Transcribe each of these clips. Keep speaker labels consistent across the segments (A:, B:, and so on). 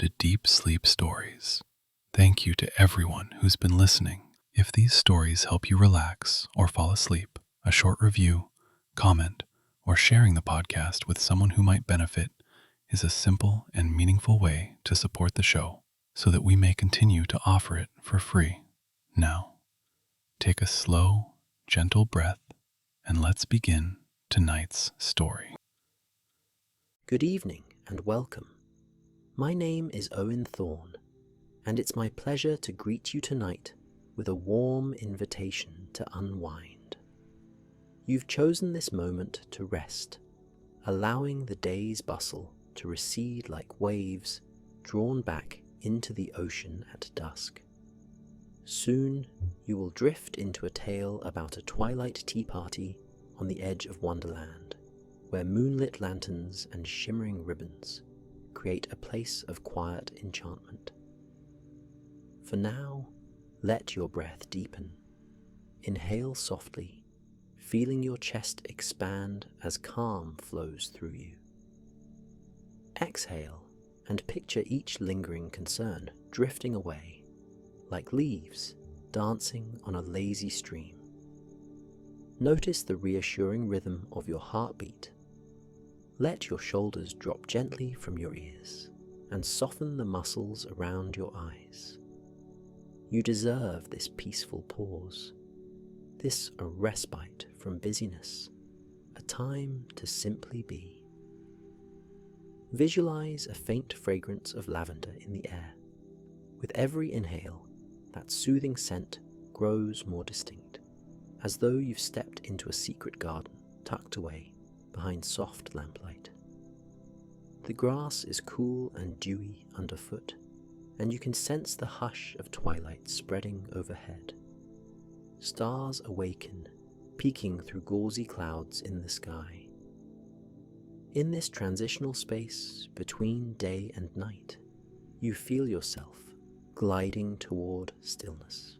A: to Deep Sleep Stories. Thank you to everyone who's been listening. If these stories help you relax or fall asleep, a short review, comment, or sharing the podcast with someone who might benefit is a simple and meaningful way to support the show so that we may continue to offer it for free. Now, take a slow, gentle breath and let's begin tonight's story.
B: Good evening and welcome. My name is Owen Thorne, and it's my pleasure to greet you tonight with a warm invitation to unwind. You've chosen this moment to rest, allowing the day's bustle to recede like waves drawn back into the ocean at dusk. Soon you will drift into a tale about a twilight tea party on the edge of Wonderland, where moonlit lanterns and shimmering ribbons create a place of quiet enchantment. For now, let your breath deepen. Inhale softly, feeling your chest expand as calm flows through you. Exhale and picture each lingering concern drifting away, like leaves dancing on a lazy stream. Notice the reassuring rhythm of your heartbeat. Let your shoulders drop gently from your ears and soften the muscles around your eyes. You deserve this peaceful pause, this a respite from busyness, a time to simply be. Visualize a faint fragrance of lavender in the air. With every inhale, that soothing scent grows more distinct, as though you've stepped into a secret garden tucked away behind soft lamplight. The grass is cool and dewy underfoot, and you can sense the hush of twilight spreading overhead. Stars awaken, peeking through gauzy clouds in the sky. In this transitional space between day and night, you feel yourself gliding toward stillness.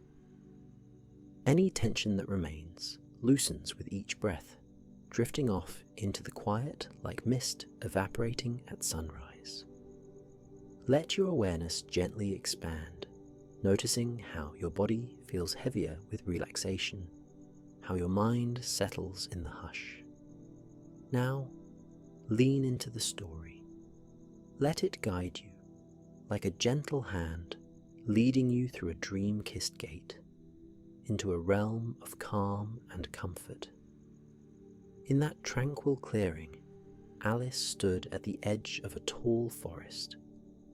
B: Any tension that remains loosens with each breath, drifting off into the quiet like mist evaporating at sunrise. Let your awareness gently expand, noticing how your body feels heavier with relaxation, how your mind settles in the hush. Now, lean into the story. Let it guide you, like a gentle hand leading you through a dream-kissed gate, into a realm of calm and comfort. In that tranquil clearing, Alice stood at the edge of a tall forest,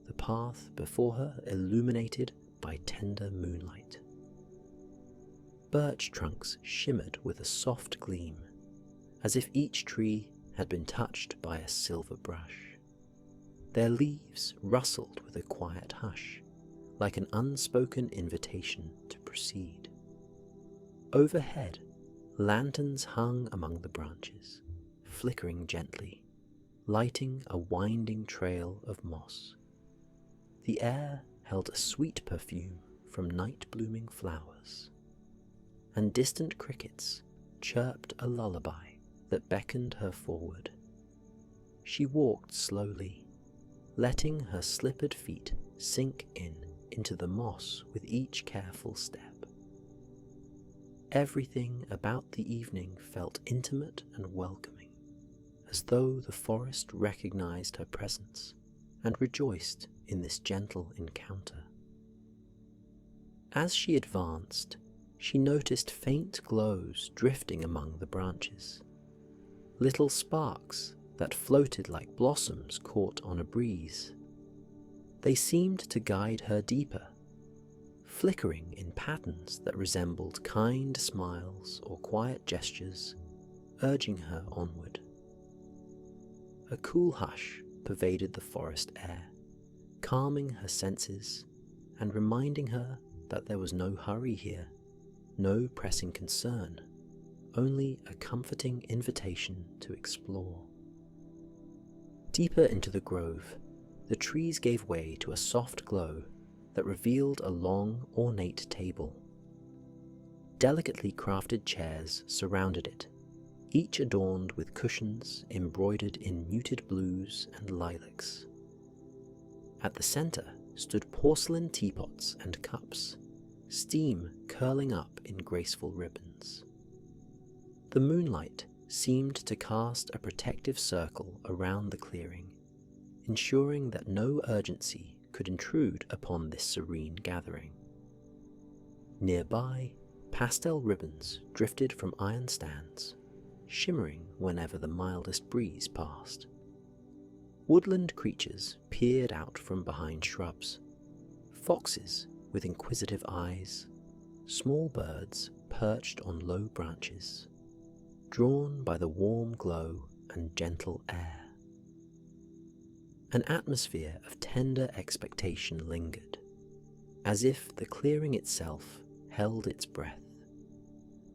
B: the path before her illuminated by tender moonlight. Birch trunks shimmered with a soft gleam, as if each tree had been touched by a silver brush. Their leaves rustled with a quiet hush, like an unspoken invitation to proceed. Overhead, lanterns hung among the branches, flickering gently, lighting a winding trail of moss. The air held a sweet perfume from night-blooming flowers, and distant crickets chirped a lullaby that beckoned her forward. She walked slowly, letting her slippered feet sink into the moss with each careful step. Everything about the evening felt intimate and welcoming, as though the forest recognized her presence and rejoiced in this gentle encounter. As she advanced, she noticed faint glows drifting among the branches, little sparks that floated like blossoms caught on a breeze. They seemed to guide her deeper, flickering in patterns that resembled kind smiles or quiet gestures, urging her onward. A cool hush pervaded the forest air, calming her senses and reminding her that there was no hurry here, no pressing concern, only a comforting invitation to explore. Deeper into the grove, the trees gave way to a soft glow that revealed a long, ornate table. Delicately crafted chairs surrounded it, each adorned with cushions embroidered in muted blues and lilacs. At the center stood porcelain teapots and cups, steam curling up in graceful ribbons. The moonlight seemed to cast a protective circle around the clearing, ensuring that no urgency could intrude upon this serene gathering. Nearby, pastel ribbons drifted from iron stands, shimmering whenever the mildest breeze passed. Woodland creatures peered out from behind shrubs, foxes with inquisitive eyes, small birds perched on low branches, drawn by the warm glow and gentle air. An atmosphere of tender expectation lingered, as if the clearing itself held its breath,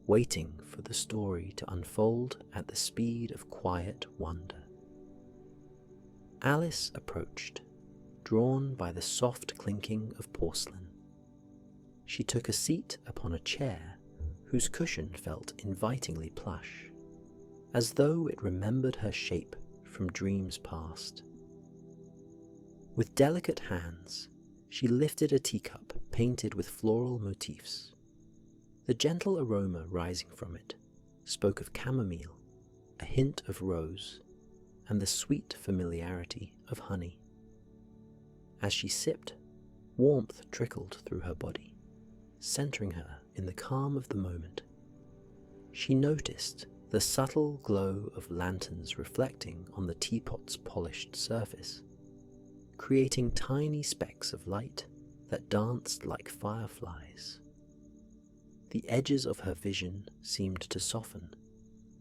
B: waiting for the story to unfold at the speed of quiet wonder. Alice approached, drawn by the soft clinking of porcelain. She took a seat upon a chair whose cushion felt invitingly plush, as though it remembered her shape from dreams past. With delicate hands, she lifted a teacup painted with floral motifs. The gentle aroma rising from it spoke of chamomile, a hint of rose, and the sweet familiarity of honey. As she sipped, warmth trickled through her body, centering her in the calm of the moment. She noticed the subtle glow of lanterns reflecting on the teapot's polished surface, creating tiny specks of light that danced like fireflies. The edges of her vision seemed to soften,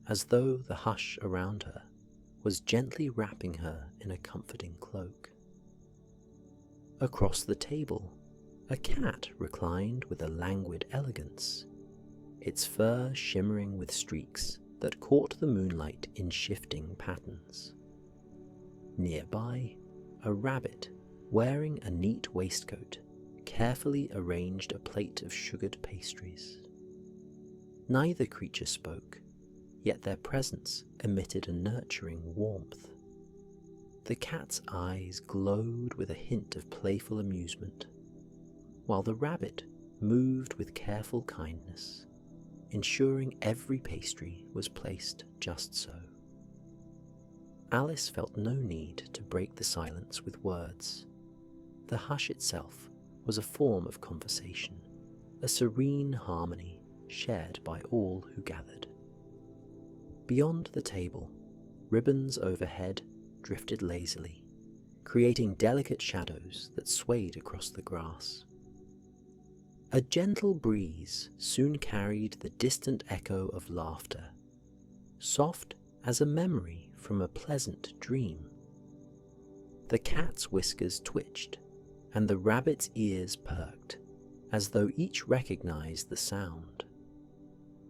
B: as though the hush around her was gently wrapping her in a comforting cloak. Across the table, a cat reclined with a languid elegance, its fur shimmering with streaks that caught the moonlight in shifting patterns. Nearby, a rabbit, wearing a neat waistcoat, carefully arranged a plate of sugared pastries. Neither creature spoke, yet their presence emitted a nurturing warmth. The cat's eyes glowed with a hint of playful amusement, while the rabbit moved with careful kindness, ensuring every pastry was placed just so. Alice felt no need to break the silence with words. The hush itself was a form of conversation, a serene harmony shared by all who gathered. Beyond the table, ribbons overhead drifted lazily, creating delicate shadows that swayed across the grass. A gentle breeze soon carried the distant echo of laughter, soft as a memory from a pleasant dream. The cat's whiskers twitched, and the rabbit's ears perked, as though each recognized the sound.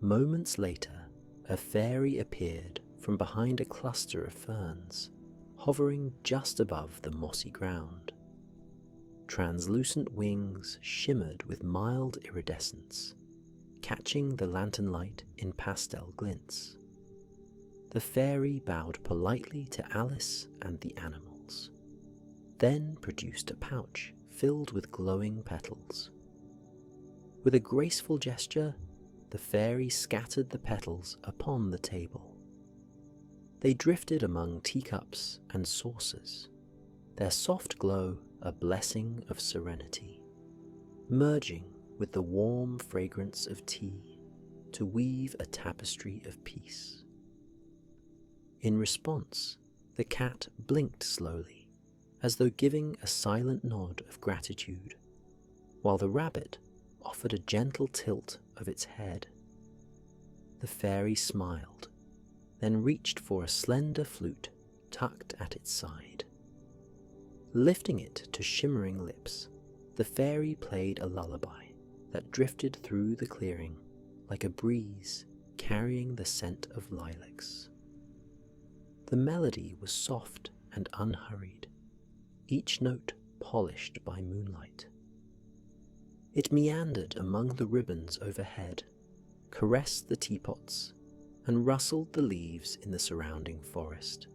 B: Moments later, a fairy appeared from behind a cluster of ferns, hovering just above the mossy ground. Translucent wings shimmered with mild iridescence, catching the lantern light in pastel glints. The fairy bowed politely to Alice and the animals, then produced a pouch filled with glowing petals. With a graceful gesture, the fairy scattered the petals upon the table. They drifted among teacups and saucers, their soft glow a blessing of serenity, merging with the warm fragrance of tea to weave a tapestry of peace. In response, the cat blinked slowly, as though giving a silent nod of gratitude, while the rabbit offered a gentle tilt of its head. The fairy smiled, then reached for a slender flute tucked at its side. Lifting it to shimmering lips, the fairy played a lullaby that drifted through the clearing like a breeze carrying the scent of lilacs. The melody was soft and unhurried, each note polished by moonlight. It meandered among the ribbons overhead, caressed the teapots, and rustled the leaves in the surrounding forest.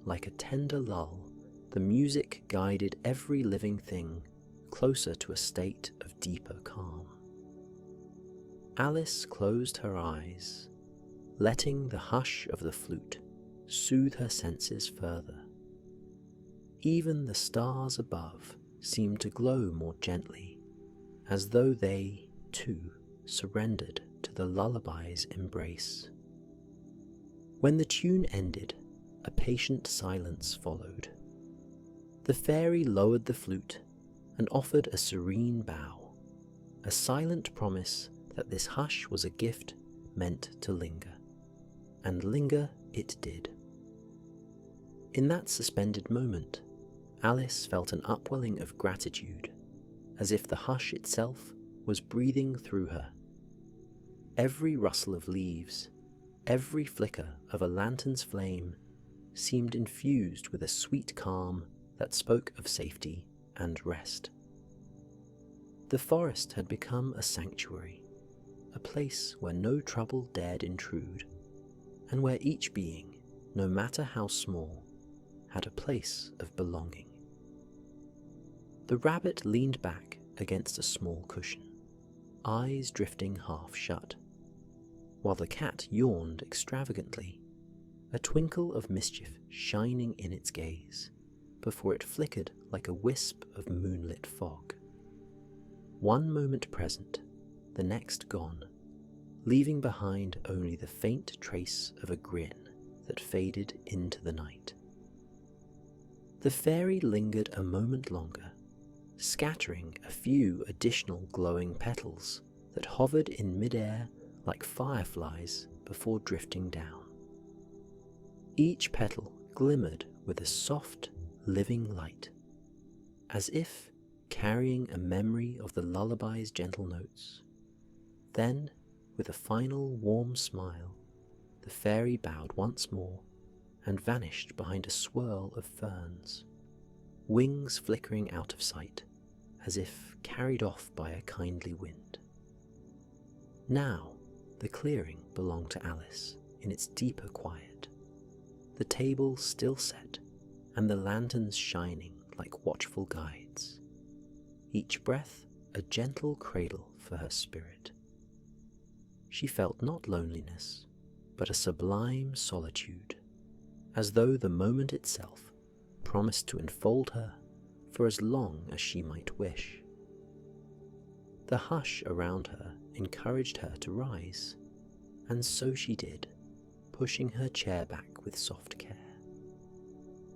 B: Like a tender lull, the music guided every living thing closer to a state of deeper calm. Alice closed her eyes, letting the hush of the flute soothe her senses further. Even the stars above seemed to glow more gently, as though they, too, surrendered to the lullaby's embrace. When the tune ended, a patient silence followed. The fairy lowered the flute and offered a serene bow, a silent promise that this hush was a gift meant to linger, and linger it did. In that suspended moment, Alice felt an upwelling of gratitude, as if the hush itself was breathing through her. Every rustle of leaves, every flicker of a lantern's flame seemed infused with a sweet calm that spoke of safety and rest. The forest had become a sanctuary, a place where no trouble dared intrude, and where each being, no matter how small, had a place of belonging. The rabbit leaned back against a small cushion, eyes drifting half shut, while the cat yawned extravagantly, a twinkle of mischief shining in its gaze, before it flickered like a wisp of moonlit fog. One moment present, the next gone, leaving behind only the faint trace of a grin that faded into the night. The fairy lingered a moment longer, scattering a few additional glowing petals that hovered in midair like fireflies before drifting down. Each petal glimmered with a soft, living light, as if carrying a memory of the lullaby's gentle notes. Then, with a final warm smile, the fairy bowed once more and vanished behind a swirl of ferns, wings flickering out of sight, as if carried off by a kindly wind. Now, the clearing belonged to Alice in its deeper quiet, the table still set and the lanterns shining like watchful guides, each breath a gentle cradle for her spirit. She felt not loneliness, but a sublime solitude, as though the moment itself promised to enfold her for as long as she might wish. The hush around her encouraged her to rise, and so she did, pushing her chair back with soft care.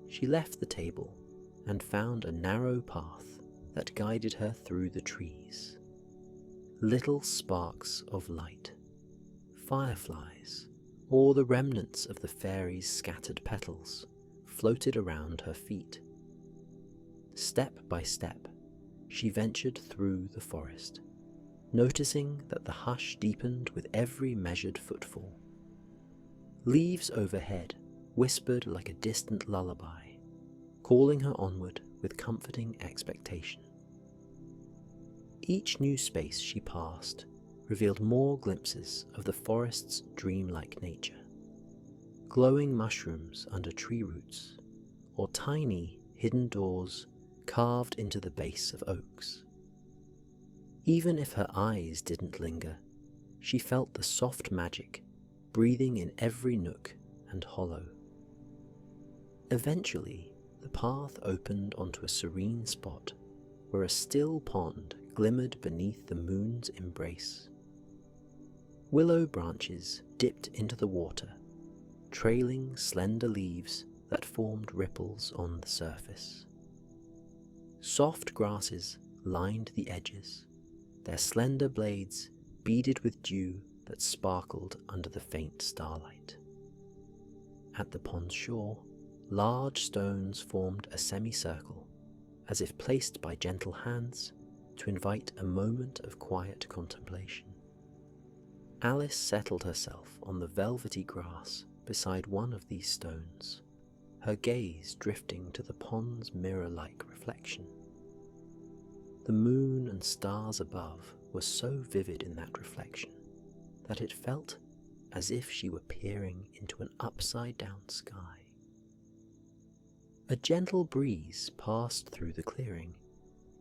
B: She left the table and found a narrow path that guided her through the trees. Little sparks of light, fireflies, or the remnants of the fairy's scattered petals floated around her feet. Step by step, she ventured through the forest, noticing that the hush deepened with every measured footfall. Leaves overhead whispered like a distant lullaby, calling her onward with comforting expectation. Each new space she passed revealed more glimpses of the forest's dreamlike nature, glowing mushrooms under tree roots, or tiny hidden doors carved into the base of oaks. Even if her eyes didn't linger, she felt the soft magic breathing in every nook and hollow. Eventually, the path opened onto a serene spot where a still pond glimmered beneath the moon's embrace. Willow branches dipped into the water, trailing slender leaves that formed ripples on the surface. Soft grasses lined the edges, their slender blades beaded with dew that sparkled under the faint starlight. At the pond's shore, large stones formed a semicircle, as if placed by gentle hands to invite a moment of quiet contemplation. Alice settled herself on the velvety grass beside one of these stones, her gaze drifting to the pond's mirror-like reflection. The moon and stars above were so vivid in that reflection that it felt as if she were peering into an upside-down sky. A gentle breeze passed through the clearing,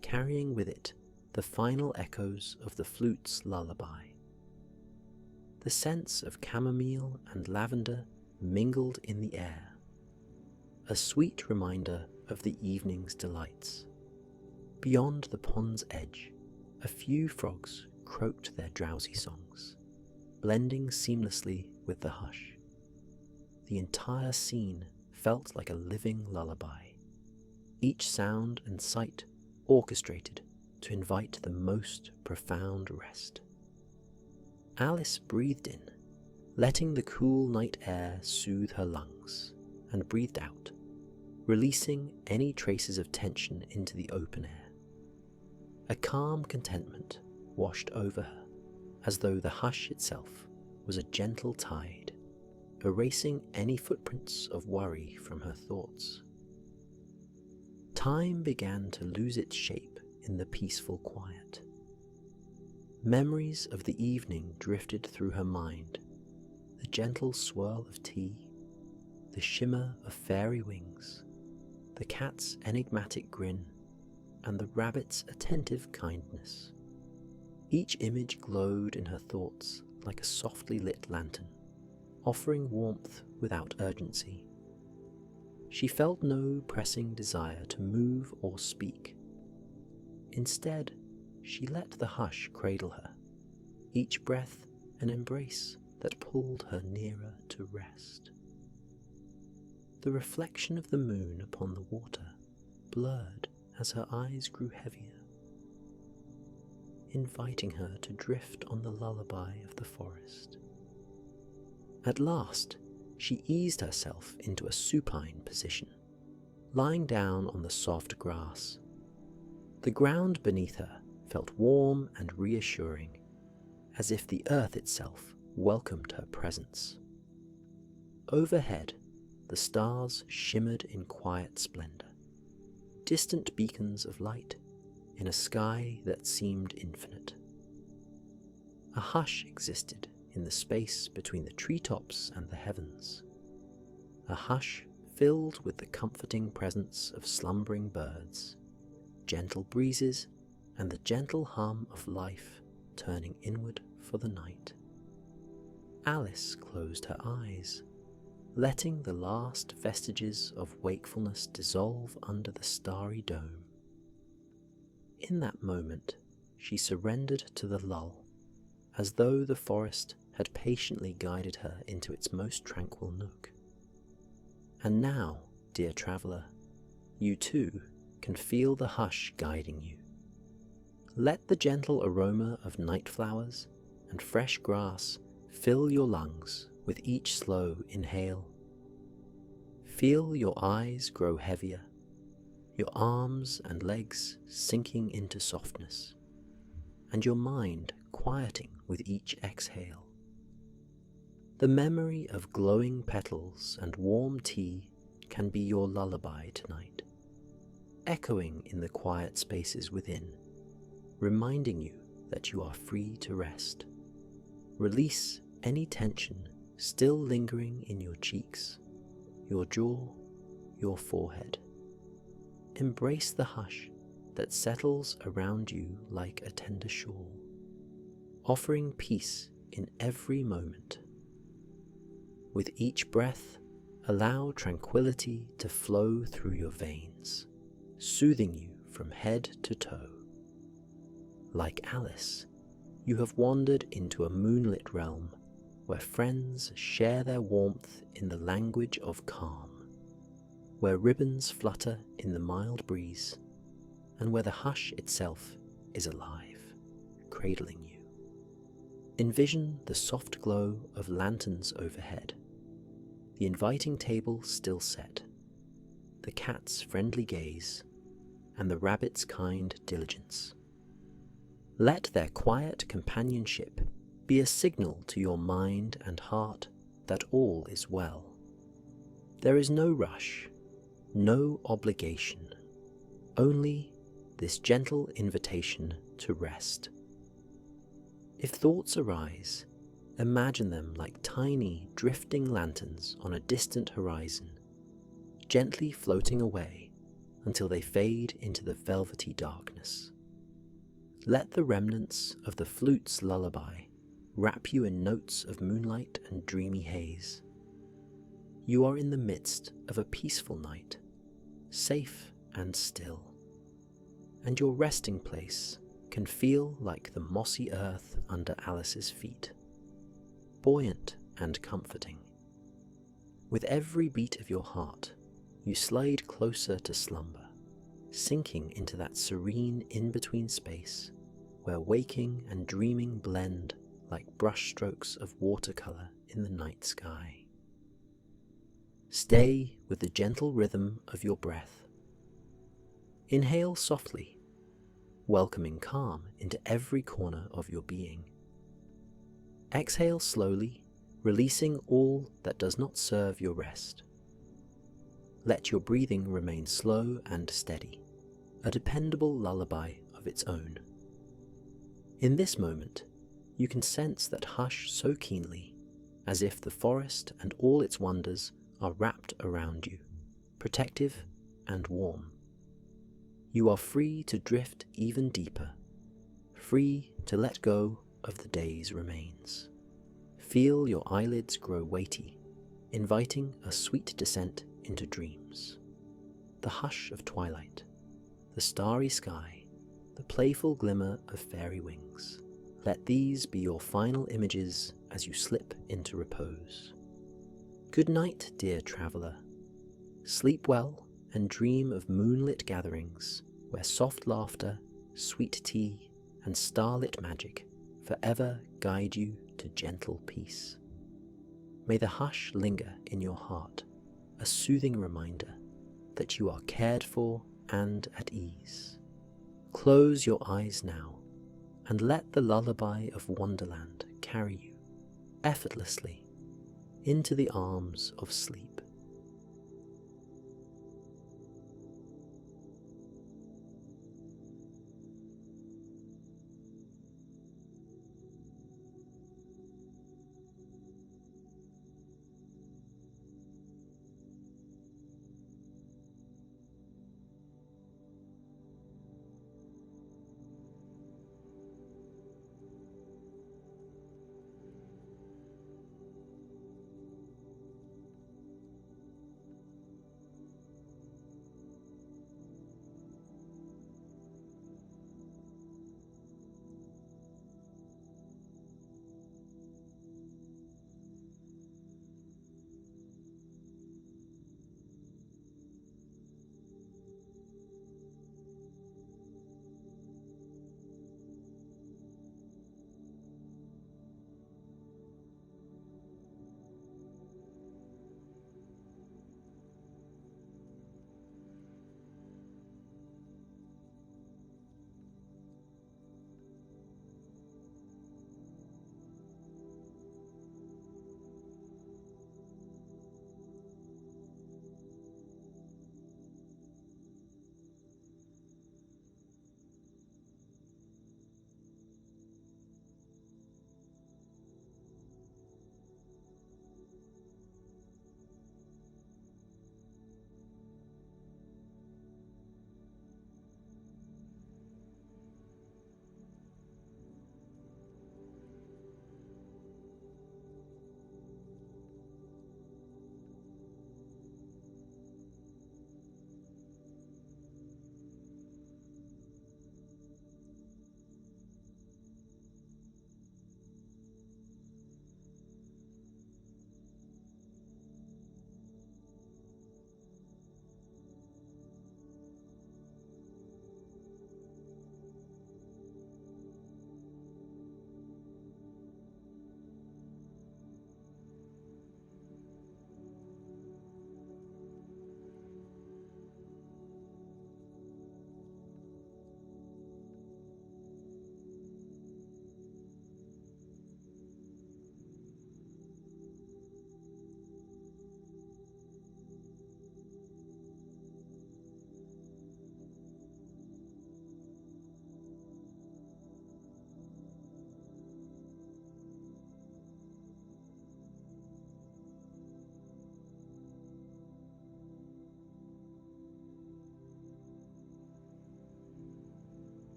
B: carrying with it the final echoes of the flute's lullaby. The scents of chamomile and lavender mingled in the air, a sweet reminder of the evening's delights. Beyond the pond's edge, a few frogs croaked their drowsy songs, blending seamlessly with the hush. The entire scene felt like a living lullaby, each sound and sight orchestrated to invite the most profound rest. Alice breathed in, letting the cool night air soothe her lungs, and breathed out, releasing any traces of tension into the open air. A calm contentment washed over her, as though the hush itself was a gentle tide, erasing any footprints of worry from her thoughts. Time began to lose its shape in the peaceful quiet. Memories of the evening drifted through her mind, the gentle swirl of tea, the shimmer of fairy wings, the cat's enigmatic grin, and the rabbit's attentive kindness. Each image glowed in her thoughts like a softly lit lantern, offering warmth without urgency. She felt no pressing desire to move or speak. Instead, she let the hush cradle her, each breath an embrace that pulled her nearer to rest. The reflection of the moon upon the water blurred as her eyes grew heavier, inviting her to drift on the lullaby of the forest. At last, she eased herself into a supine position, lying down on the soft grass. The ground beneath her felt warm and reassuring, as if the earth itself welcomed her presence. Overhead, the stars shimmered in quiet splendor, distant beacons of light in a sky that seemed infinite. A hush existed in the space between the treetops and the heavens, a hush filled with the comforting presence of slumbering birds, gentle breezes, and the gentle hum of life turning inward for the night. Alice closed her eyes, letting the last vestiges of wakefulness dissolve under the starry dome. In that moment, she surrendered to the lull, as though the forest had patiently guided her into its most tranquil nook. And now, dear traveller, you too can feel the hush guiding you. Let the gentle aroma of night flowers and fresh grass fill your lungs with each slow inhale. Feel your eyes grow heavier, your arms and legs sinking into softness, and your mind quieting with each exhale. The memory of glowing petals and warm tea can be your lullaby tonight, echoing in the quiet spaces within, reminding you that you are free to rest. Release any tension still lingering in your cheeks, your jaw, your forehead. Embrace the hush that settles around you like a tender shawl, offering peace in every moment. With each breath, allow tranquility to flow through your veins, soothing you from head to toe. Like Alice, you have wandered into a moonlit realm where friends share their warmth in the language of calm, where ribbons flutter in the mild breeze, and where the hush itself is alive, cradling you. Envision the soft glow of lanterns overhead, the inviting table still set, the cat's friendly gaze, and the rabbit's kind diligence. Let their quiet companionship be a signal to your mind and heart that all is well. There is no rush, no obligation, only this gentle invitation to rest. If thoughts arise, imagine them like tiny drifting lanterns on a distant horizon, gently floating away until they fade into the velvety darkness. Let the remnants of the flute's lullaby wrap you in notes of moonlight and dreamy haze. You are in the midst of a peaceful night, safe and still, and your resting place can feel like the mossy earth under Alice's feet, buoyant and comforting. With every beat of your heart, you slide closer to slumber, sinking into that serene in-between space where waking and dreaming blend like brushstrokes of watercolor in the night sky. Stay with the gentle rhythm of your breath. Inhale softly, welcoming calm into every corner of your being. Exhale slowly, releasing all that does not serve your rest. Let your breathing remain slow and steady, a dependable lullaby of its own. In this moment, you can sense that hush so keenly, as if the forest and all its wonders are wrapped around you, protective and warm. You are free to drift even deeper, free to let go of the day's remains. Feel your eyelids grow weighty, inviting a sweet descent into dreams. The hush of twilight, the starry sky, the playful glimmer of fairy wings. Let these be your final images as you slip into repose. Good night, dear traveller. Sleep well and dream of moonlit gatherings where soft laughter, sweet tea, and starlit magic forever guide you to gentle peace. May the hush linger in your heart, a soothing reminder that you are cared for and at ease. Close your eyes now and let the lullaby of Wonderland carry you effortlessly into the arms of sleep.